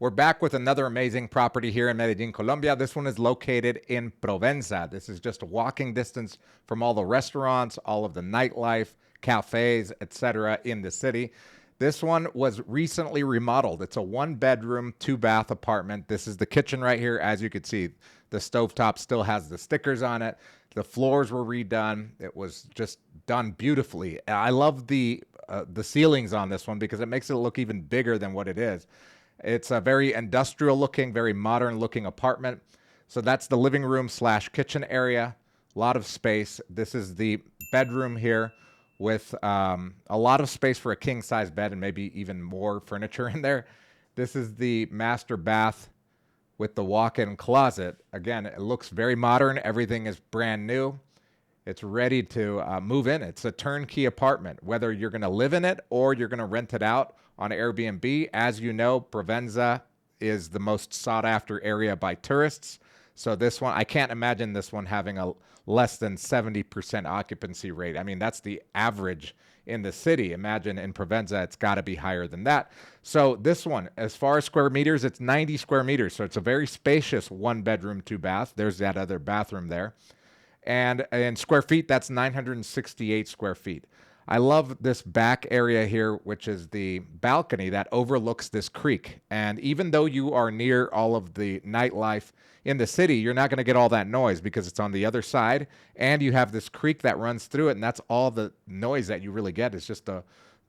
We're back with another amazing property here in Medellin, Colombia. This one is located in Provenza. This is just a walking distance from all the restaurants, all of the nightlife, cafes, etc. in the city. This one was recently remodeled. It's a 1-bedroom, 2-bath apartment. This is the kitchen right here. As you can see, the stovetop still has the stickers on it. The floors were redone. It was just done beautifully. I love the ceilings on this one because it makes it look even bigger than what it is. It's a very industrial looking, very modern looking apartment. So that's the living room slash kitchen area. A lot of space. This is the bedroom here with a lot of space for a king size bed and maybe even more furniture in there. This is the master bath with the walk-in closet. Again, it looks very modern. Everything is brand new. It's ready to move in. It's a turnkey apartment, whether you're going to live in it or you're going to rent it out on Airbnb. As you know, Provenza is the most sought after area by tourists. So this one, I can't imagine this one having a less than 70% occupancy rate. I mean, that's the average in the city. Imagine in Provenza, it's got to be higher than that. So this one, as far as square meters, it's 90 square meters. So it's a very spacious 1-bedroom, 2-bath. There's that other bathroom there. And in square feet, that's 968 square feet. I love this back area here, which is the balcony that overlooks this creek. And even though you are near all of the nightlife in the city, you're not going to get all that noise because it's on the other side. And you have this creek that runs through it, and that's all the noise that you really get. It's just the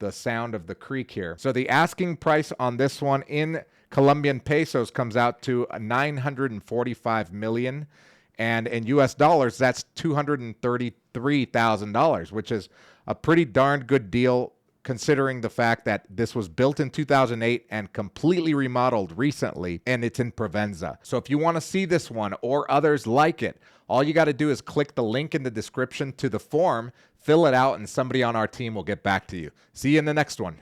sound of the creek here. So the asking price on this one in Colombian pesos comes out to 945 million. And in US dollars, that's $233,000, which is a pretty darn good deal considering the fact that this was built in 2008 and completely remodeled recently, and it's in Provenza. So if you want to see this one or others like it, all you got to do is click the link in the description to the form, fill it out, and somebody on our team will get back to you. See you in the next one.